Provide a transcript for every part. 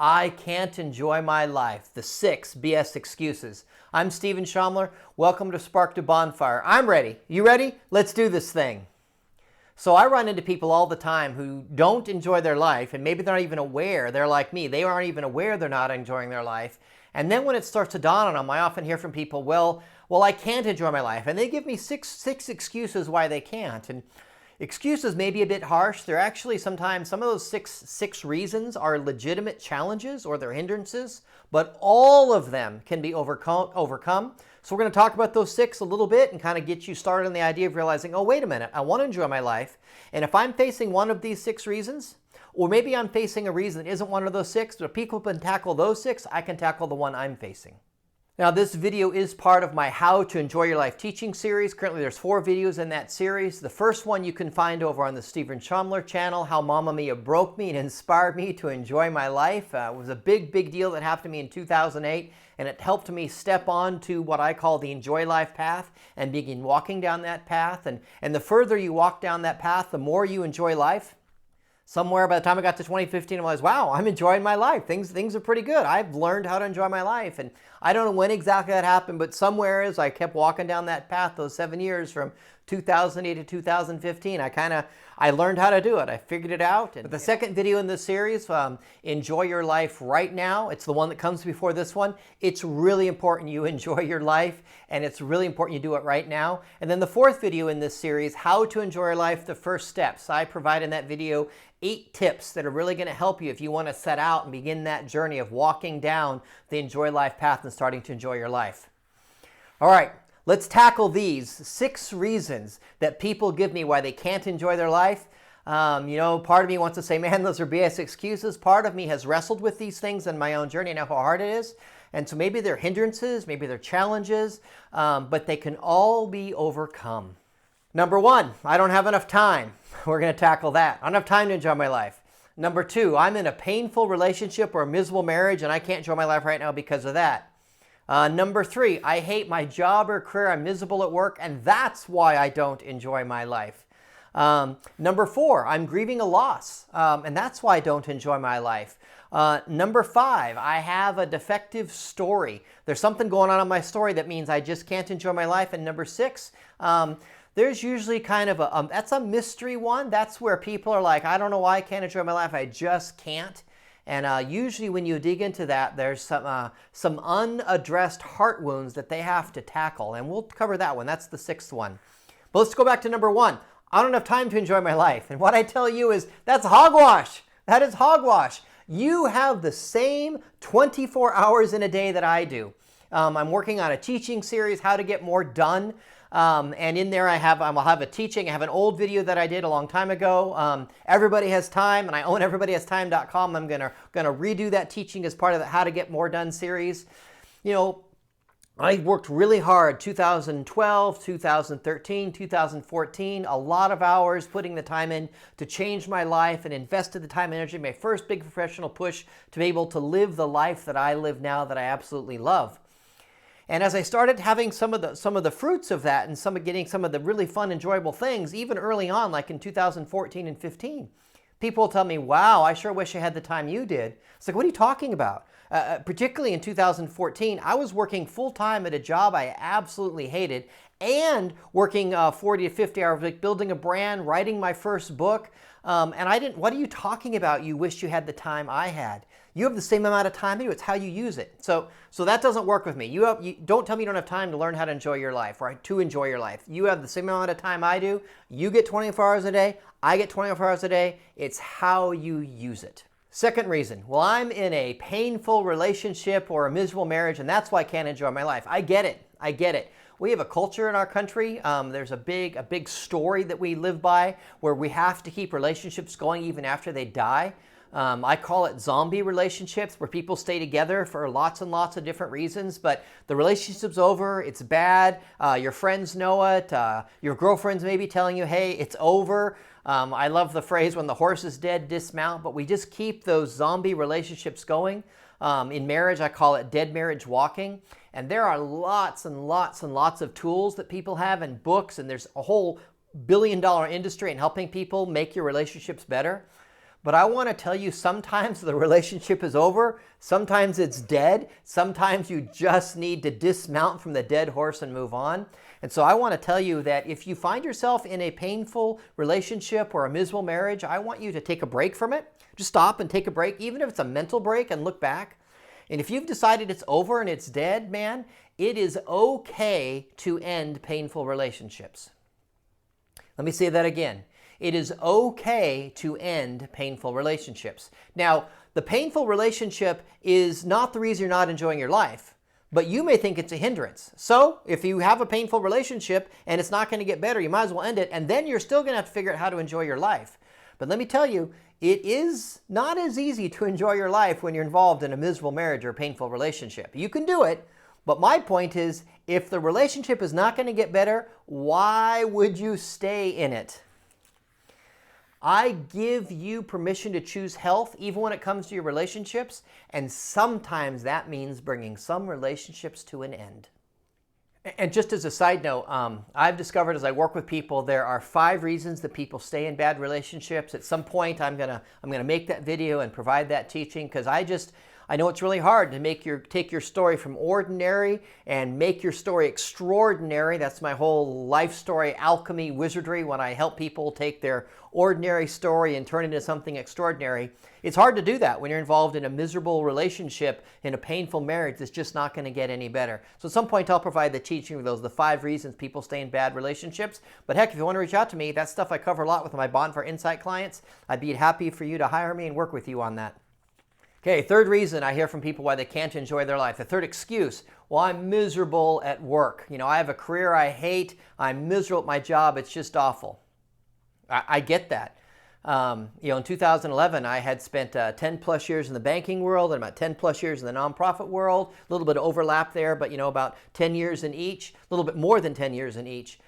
I can't enjoy my life. The 6 BS excuses. I'm Steven Shomler. Welcome to Spark to Bonfire. I'm ready. You ready? Let's do this thing. So I run into people all the time who don't enjoy their life, and maybe they're not even aware. They're like me. They aren't even aware they're not enjoying their life. And then when it starts to dawn on them, I often hear from people, well, I can't enjoy my life. And they give me six excuses why they can't. And excuses may be a bit harsh. They're actually sometimes, some of those six reasons are legitimate challenges or they're hindrances, but all of them can be overcome. So we're going to talk about those 6 a little bit and kind of get you started on the idea of realizing, oh, wait a minute, I want to enjoy my life. And if I'm facing one of these 6 reasons, or maybe I'm facing a reason that isn't one of those 6, but if people can tackle those 6, I can tackle the one I'm facing. Now, this video is part of my How to Enjoy Your Life teaching series. Currently, there's 4 videos in that series. The first one you can find over on the Steven Shomler channel, How Mamma Mia Broke Me and Inspired Me to Enjoy My Life. It was a big deal that happened to me in 2008, and it helped me step on to what I call the Enjoy Life path and begin walking down that path. And the further you walk down that path, the more you enjoy life. Somewhere by the time I got to 2015, I was, wow, I'm enjoying my life. Things are pretty good. I've learned how to enjoy my life. And I don't know when exactly that happened, but somewhere as I kept walking down that path, those 7 years from 2008 to 2015, I learned how to do it. I figured it out. And the second video in this series, Enjoy Your Life Right Now, it's the one that comes before this one. It's really important you enjoy your life, and it's really important you do it right now. And then the 4th video in this series, How to Enjoy Your Life, the First Steps. I provide in that video 8 tips that are really going to help you if you want to set out and begin that journey of walking down the Enjoy Life path and starting to enjoy your life. All right, let's tackle these 6 reasons that people give me why they can't enjoy their life. Part of me wants to say, man, those are BS excuses. Part of me has wrestled with these things in my own journey. I know how hard it is. And so maybe they're hindrances, maybe they're challenges, but they can all be overcome. Number 1, I don't have enough time. We're going to tackle that. I don't have time to enjoy my life. Number 2, I'm in a painful relationship or a miserable marriage and I can't enjoy my life right now because of that. Number 3, I hate my job or career. I'm miserable at work and that's why I don't enjoy my life. Number 4, I'm grieving a loss and that's why I don't enjoy my life. Number 5, I have a defective story. There's something going on in my story that means I just can't enjoy my life. And number 6, there's usually kind of that's a mystery one. That's where people are like, I don't know why I can't enjoy my life. I just can't. And usually when you dig into that, there's some unaddressed heart wounds that they have to tackle. And we'll cover that one. That's the 6th one. But let's go back to number 1. I don't have time to enjoy my life. And what I tell you is that's hogwash. That is hogwash. You have the same 24 hours in a day that I do. I'm working on a teaching series, How to Get More Done. And in there I'll have a teaching. I have an old video that I did a long time ago. Everybody Has Time, and I own everybodyhastime.com. I'm gonna redo that teaching as part of the How to Get More Done series. I worked really hard 2012, 2013, 2014, a lot of hours putting the time in to change my life and invested the time and energy, my first big professional push to be able to live the life that I live now that I absolutely love. And as I started having some of the fruits of that and getting some of the really fun, enjoyable things, even early on, like in 2014 and 15, people will tell me, wow, I sure wish I had the time you did. It's like, what are you talking about? Particularly in 2014, I was working full-time at a job I absolutely hated and working 40 to 50 hours a week, building a brand, writing my first book. What are you talking about? You wish you had the time I had. You have the same amount of time I do. It's how you use it. So that doesn't work with me. You don't tell me you don't have time to learn how to enjoy your life, right? To enjoy your life. You have the same amount of time I do. You get 24 hours a day. I get 24 hours a day. It's how you use it. Second reason, well, I'm in a painful relationship or a miserable marriage, and that's why I can't enjoy my life. I get it. We have a culture in our country. There's a big story that we live by where we have to keep relationships going even after they die. I call it zombie relationships, where people stay together for lots and lots of different reasons, but the relationship's over, it's bad, your friends know it, your girlfriend's maybe telling you, hey, it's over. I love the phrase, when the horse is dead, dismount, but we just keep those zombie relationships going. In marriage, I call it dead marriage walking. And there are lots and lots and lots of tools that people have and books, and there's a whole billion-dollar industry in helping people make your relationships better. But I want to tell you, sometimes the relationship is over, sometimes it's dead, sometimes you just need to dismount from the dead horse and move on. And so I want to tell you that if you find yourself in a painful relationship or a miserable marriage, I want you to take a break from it. Just stop and take a break, even if it's a mental break, and look back. And if you've decided it's over and it's dead, man, it is okay to end painful relationships. Let me say that again. It is okay to end painful relationships. Now, the painful relationship is not the reason you're not enjoying your life, but you may think it's a hindrance. So if you have a painful relationship and it's not going to get better, you might as well end it, and then you're still going to have to figure out how to enjoy your life. But let me tell you, it is not as easy to enjoy your life when you're involved in a miserable marriage or a painful relationship. You can do it, but my point is, if the relationship is not going to get better, why would you stay in it? I give you permission to choose health even when it comes to your relationships, and sometimes that means bringing some relationships to an end. And just as a side note, I've discovered as I work with people, there are 5 reasons that people stay in bad relationships. At some point, I'm gonna make that video and provide that teaching, because I know it's really hard to take your story from ordinary and make your story extraordinary. That's my whole life story alchemy wizardry, when I help people take their ordinary story and turn it into something extraordinary. It's hard to do that when you're involved in a miserable relationship, in a painful marriage that's just not going to get any better. So at some point I'll provide the teaching of those, the 5 reasons people stay in bad relationships. But heck, if you want to reach out to me, that stuff I cover a lot with my Bonfire Insight clients. I'd be happy for you to hire me and work with you on that. Okay, 3rd reason I hear from people why they can't enjoy their life. The 3rd excuse, well, I'm miserable at work. I have a career I hate. I'm miserable at my job. It's just awful. I get that. In 2011, I had spent 10 plus years in the banking world and about 10 plus years in the nonprofit world. A little bit of overlap there, but about 10 years in each, a little bit more than 10 years in each.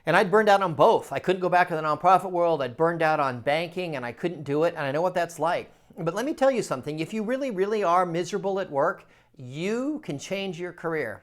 And I'd burned out on both. I couldn't go back to the nonprofit world. I'd burned out on banking, and I couldn't do it, and I know what that's like. But let me tell you something. If you really, really are miserable at work, you can change your career.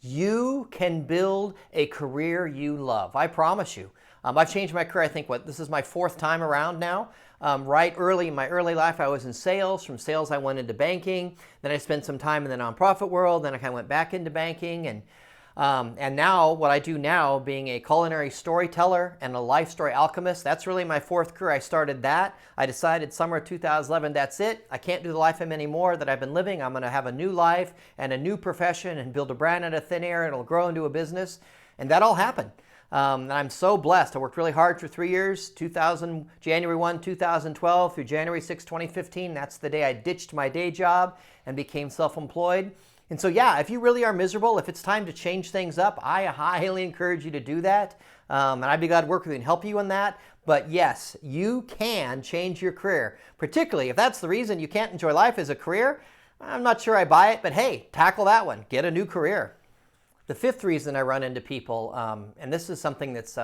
You can build a career you love. I promise you. I've changed my career, I think, this is my 4th time around now. Right early in my early life, I was in sales. From sales, I went into banking. Then I spent some time in the nonprofit world. Then I kind of went back into banking. And now, what I do now, being a culinary storyteller and a life story alchemist, that's really my 4th career. I started that. I decided summer of 2011, that's it. I can't do the life I'm anymore that I've been living. I'm going to have a new life and a new profession and build a brand out of thin air, and it'll grow into a business. And that all happened. And I'm so blessed. I worked really hard for 3 years, January 1, 2012 through January 6, 2015. That's the day I ditched my day job and became self-employed. And so, yeah, if you really are miserable, if it's time to change things up, I highly encourage you to do that. And I'd be glad to work with you and help you in that. But yes, you can change your career, particularly if that's the reason you can't enjoy life as a career. I'm not sure I buy it, but hey, tackle that one. Get a new career. The 5th reason I run into people, and this is something that's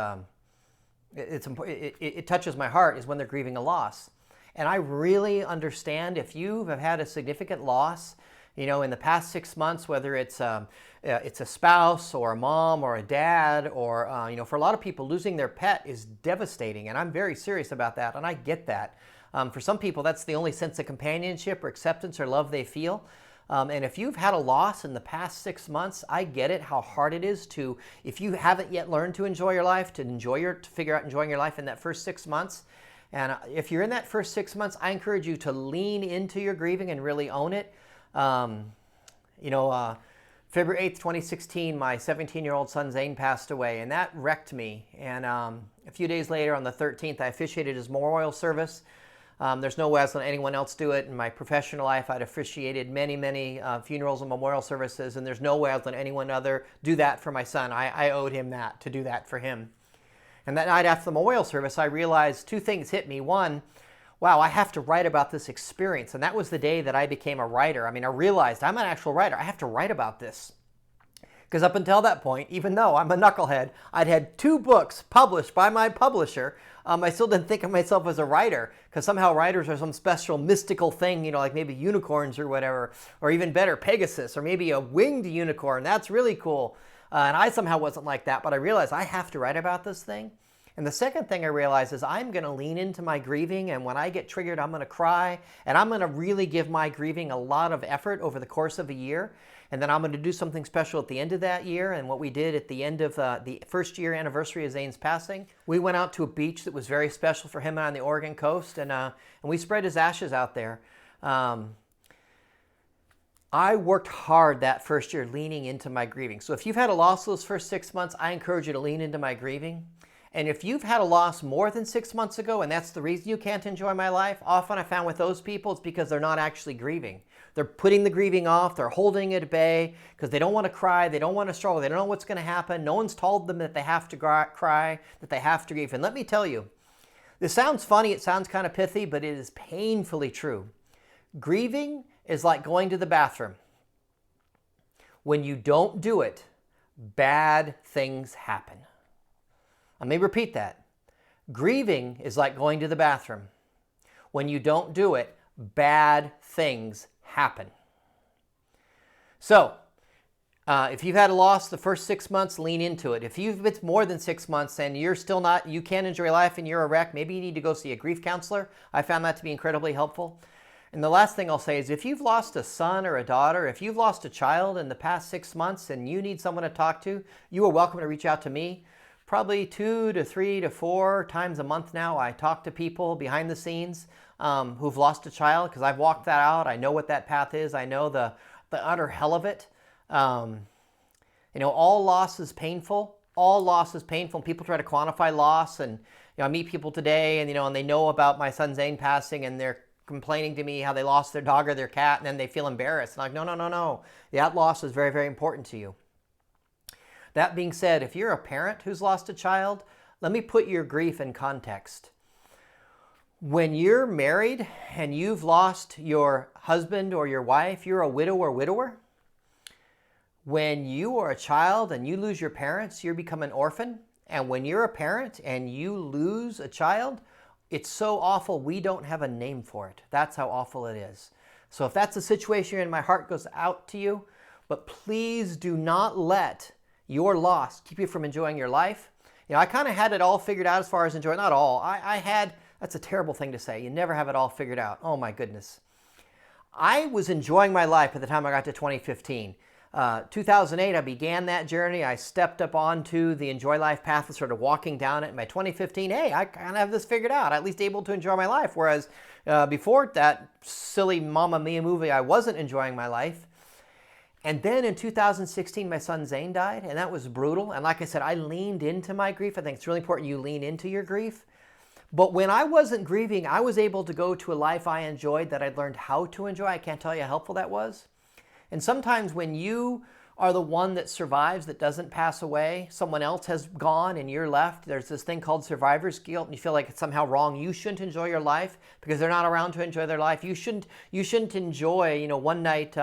it touches my heart, is when they're grieving a loss. And I really understand if you have had a significant loss, in the past 6 months, whether it's a spouse or a mom or a dad, or for a lot of people, losing their pet is devastating, and I'm very serious about that, and I get that. For some people, that's the only sense of companionship or acceptance or love they feel. And if you've had a loss in the past 6 months, I get it, how hard it is to, if you haven't yet learned to enjoy your life, to figure out enjoying your life in that first 6 months. And if you're in that first 6 months, I encourage you to lean into your grieving and really own it. February 8th, 2016, my 17-year-old son Zane passed away, and that wrecked me. And a few days later, on the 13th, I officiated his memorial service. There's no way I was letting anyone else do it. In my professional life, I'd officiated many, many funerals and memorial services, and there's no way I was letting anyone other do that for my son. I owed him that, to do that for him. And that night after the memorial service, I realized 2 things hit me. One, wow, I have to write about this experience. And that was the day that I became a writer. I realized I'm an actual writer. I have to write about this. Because up until that point, even though I'm a knucklehead, I'd had 2 books published by my publisher. I still didn't think of myself as a writer, because somehow writers are some special mystical thing, like maybe unicorns or whatever, or even better, Pegasus, or maybe a winged unicorn. That's really cool. And I somehow wasn't like that, but I realized I have to write about this thing. And the second thing I realized is I'm going to lean into my grieving, and when I get triggered, I'm going to cry, and I'm going to really give my grieving a lot of effort over the course of a year. And then I'm going to do something special at the end of that year. And what we did at the end of the first year anniversary of Zane's passing, we went out to a beach that was very special for him on the Oregon coast, and we spread his ashes out there. I worked hard that first year leaning into my grieving. So if you've had a loss those first 6 months, I encourage you to lean into my grieving. And if you've had a loss more than 6 months ago, and that's the reason you can't enjoy my life, often I found with those people, it's because they're not actually grieving. They're putting the grieving off, they're holding it at bay because they don't want to cry, they don't want to struggle, they don't know what's going to happen. No one's told them that they have to cry, that they have to grieve. And let me tell you, this sounds funny, it sounds kind of pithy, but it is painfully true. Grieving is like going to the bathroom. When you don't do it, bad things happen. Let me repeat that. Grieving is like going to the bathroom. When you don't do it, bad things happen. So, if you've had a loss the first 6 months, lean into it. If it's more than 6 months and you can't enjoy life and you're a wreck, maybe you need to go see a grief counselor. I found that to be incredibly helpful. And the last thing I'll say is if you've lost a son or a daughter, if you've lost a child in the past 6 months and you need someone to talk to, you are welcome to reach out to me. Probably 2 to 3 to 4 times a month now, I talk to people behind the scenes who've lost a child because I've walked that out. I know what that path is. I know the utter hell of it. All loss is painful. All loss is painful. And people try to quantify loss. And I meet people today, and they know about my son Zane passing, and they're complaining to me how they lost their dog or their cat, and then they feel embarrassed. I'm like, no. That loss is very, very important to you. That being said, if you're a parent who's lost a child, let me put your grief in context. When you're married and you've lost your husband or your wife, you're a widow or widower. When you are a child and you lose your parents, you become an orphan. And when you're a parent and you lose a child, it's so awful we don't have a name for it. That's how awful it is. So if that's the situation you're in, my heart goes out to you. But please do not let your loss keep you from enjoying your life. I kind of had it all figured out as far as enjoying. Not all. That's a terrible thing to say. You never have it all figured out. Oh my goodness. I was enjoying my life by the time I got to 2015. 2008, I began that journey. I stepped up onto the Enjoy Life path and started walking down it. In my 2015, hey, I kind of have this figured out, at least able to enjoy my life. Whereas before that silly Mamma Mia movie, I wasn't enjoying my life. And then in 2016, my son Zane died, and that was brutal. And like I said, I leaned into my grief. I think it's really important you lean into your grief. But when I wasn't grieving, I was able to go to a life I enjoyed that I'd learned how to enjoy. I can't tell you how helpful that was. And sometimes when you are the one that survives, that doesn't pass away, someone else has gone and you're left, there's this thing called survivor's guilt, and you feel like it's somehow wrong. You shouldn't enjoy your life because they're not around to enjoy their life. You shouldn't enjoy, one night,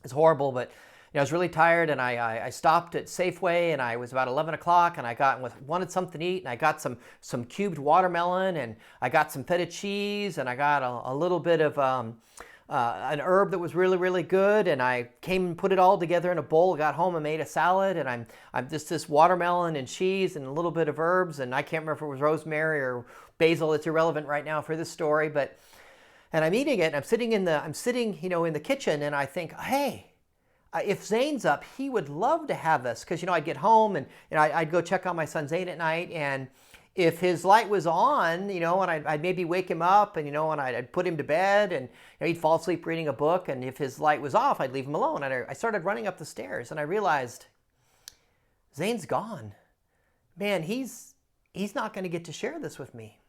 it's horrible, but I was really tired, and I stopped at Safeway, and I was about 11 o'clock, and wanted something to eat, and I got some cubed watermelon, and I got some feta cheese, and I got a little bit of an herb that was really, really good, and I came and put it all together in a bowl, got home and made a salad, and I'm just this watermelon and cheese and a little bit of herbs, and I can't remember if it was rosemary or basil. It's irrelevant right now for this story, and I'm eating it, and I'm sitting in the kitchen, and I think, hey, if Zane's up, he would love to have this, because I'd get home and I'd go check on my son Zane at night, and if his light was on, and I'd maybe wake him up, and and I'd put him to bed, and he'd fall asleep reading a book, and if his light was off, I'd leave him alone. And I started running up the stairs, and I realized Zane's gone. Man, he's not going to get to share this with me.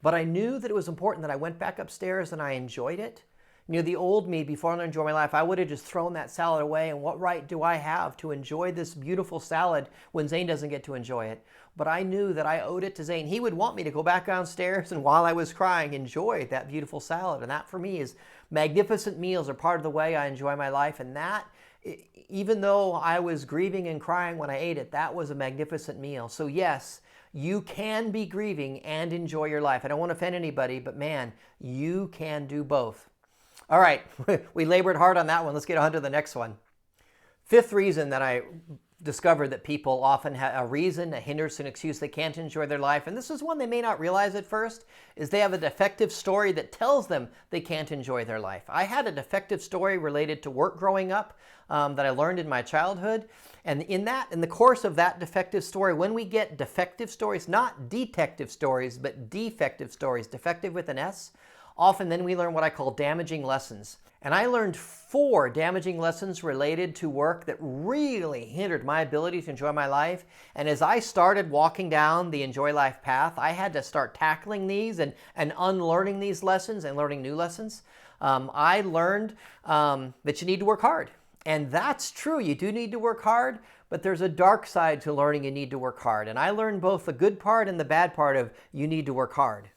But I knew that it was important that I went back upstairs and I enjoyed it. The old me, before I enjoyed my life, I would have just thrown that salad away, and what right do I have to enjoy this beautiful salad when Zane doesn't get to enjoy it? But I knew that I owed it to Zane. He would want me to go back downstairs and while I was crying, enjoy that beautiful salad. And that for me is magnificent meals are part of the way I enjoy my life. And that, even though I was grieving and crying when I ate it, that was a magnificent meal. So yes, you can be grieving and enjoy your life. I don't want to offend anybody, but man, you can do both. All right, we labored hard on that one. Let's get on to the next one. Fifth reason that discovered that people often have a reason, a hindrance, an excuse they can't enjoy their life. And this is one they may not realize at first, is they have a defective story that tells them they can't enjoy their life. I had a defective story related to work growing up that I learned in my childhood. And in the course of that defective story, when we get defective stories, not detective stories, but defective stories, defective with an S, often then we learn what I call damaging lessons. And I learned 4 damaging lessons related to work that really hindered my ability to enjoy my life. And as I started walking down the enjoy life path, I had to start tackling these and unlearning these lessons and learning new lessons. I learned that you need to work hard. And that's true, you do need to work hard, but there's a dark side to learning you need to work hard. And I learned both the good part and the bad part of you need to work hard.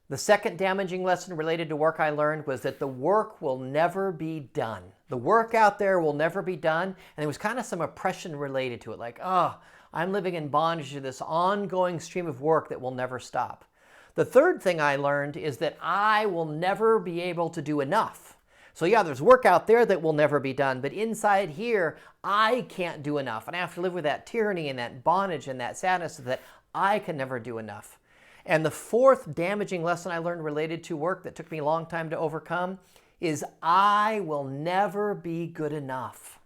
The second damaging lesson related to work I learned was that the work will never be done. The work out there will never be done. And there was kind of some oppression related to it, like, oh, I'm living in bondage to this ongoing stream of work that will never stop. The third thing I learned is that I will never be able to do enough. So yeah, there's work out there that will never be done, but inside here, I can't do enough. And I have to live with that tyranny and that bondage and that sadness that I can never do enough. And the fourth damaging lesson I learned related to work that took me a long time to overcome is I will never be good enough.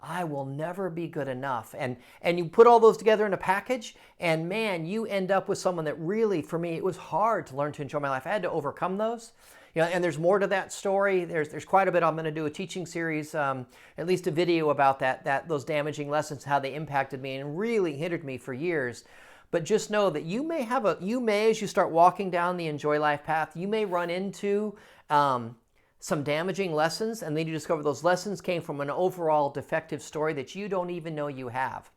I will never be good enough. And you put all those together in a package, and man, you end up with someone that really, for me, it was hard to learn to enjoy my life. I had to overcome those. You know, and there's more to that story. There's quite a bit. I'm going to do a teaching series, at least a video about those damaging lessons, how they impacted me and really hindered me for years. But just know that you may, as you start walking down the enjoy life path, you may run into some damaging lessons, and then you discover those lessons came from an overall defective story that you don't even know you have.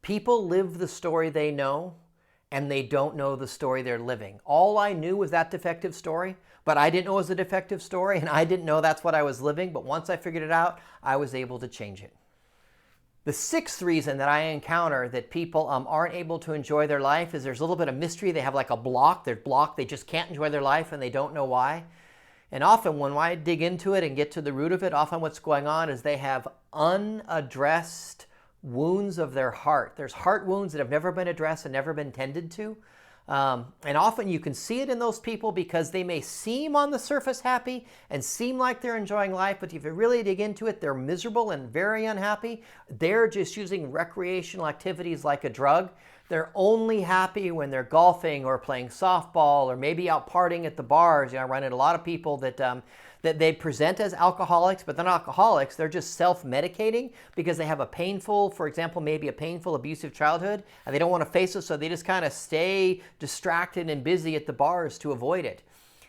People live the story they know, and they don't know the story they're living. All I knew was that defective story, but I didn't know it was a defective story, and I didn't know that's what I was living. But once I figured it out, I was able to change it. The sixth reason that I encounter that people aren't able to enjoy their life is there's a little bit of mystery. They have like a block. They're blocked. They just can't enjoy their life, and they don't know why. And often when I dig into it and get to the root of it, often what's going on is they have unaddressed wounds of their heart. There's heart wounds that have never been addressed and never been tended to. And often you can see it in those people because they may seem on the surface happy and seem like they're enjoying life, but if you really dig into it, they're miserable and very unhappy. They're just using recreational activities like a drug. They're only happy when they're golfing or playing softball or maybe out partying at the bars. You know, I run into a lot of people that they present as alcoholics, but they're not alcoholics. They're just self-medicating because they have a painful, for example, maybe a painful abusive childhood, and they don't want to face it, so they just kind of stay distracted and busy at the bars to avoid it.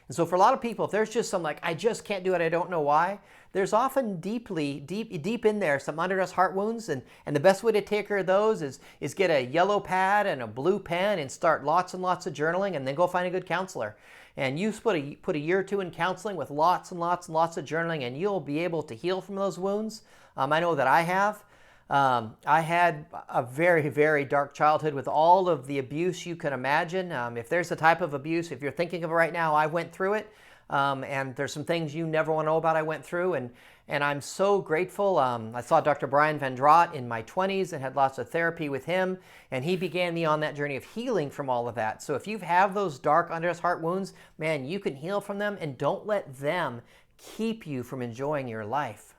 And so for a lot of people, if there's just some like, I just can't do it, I don't know why, there's often deep in there some unaddressed heart wounds, and the best way to take care of those is get a yellow pad and a blue pen and start lots and lots of journaling, and then go find a good counselor. And you put a year or two in counseling with lots and lots and lots of journaling, and you'll be able to heal from those wounds. I know that I have. I had a very, very dark childhood with all of the abuse you can imagine. If there's a type of abuse, if you're thinking of it right now, I went through it. And there's some things you never want to know about I went through, and I'm so grateful. I saw Dr. Brian Van Drott in my 20s and had lots of therapy with him, and he began me on that journey of healing from all of that. So if you have those dark, unaddressed heart wounds, man, you can heal from them, and don't let them keep you from enjoying your life.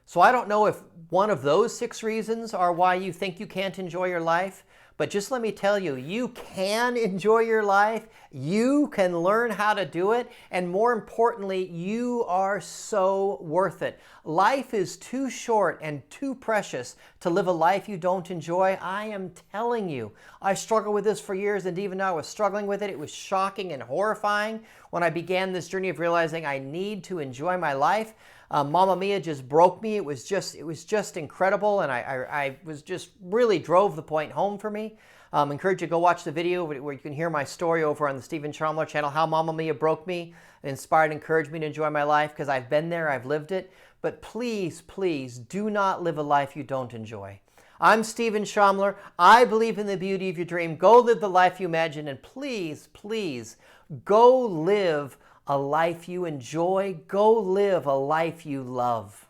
So I don't know if one of those 6 reasons are why you think you can't enjoy your life, but just let me tell you, you can enjoy your life, you can learn how to do it, and more importantly, you are so worth it. Life is too short and too precious to live a life you don't enjoy. I am telling you, I struggled with this for years, and even though I was struggling with it, it was shocking and horrifying when I began this journey of realizing I need to enjoy my life. Mamma Mia just broke me. It was just incredible, and I was just really drove the point home for me. Encourage you to go watch the video where you can hear my story over on the Steven Shomler channel, how Mamma Mia broke me, inspired and encouraged me to enjoy my life, because I've been there, I've lived it. But please, please do not live a life you don't enjoy. I'm Steven Shomler. I believe in the beauty of your dream. Go live the life you imagine, and please, please, go live a life you enjoy. Go live a life you love.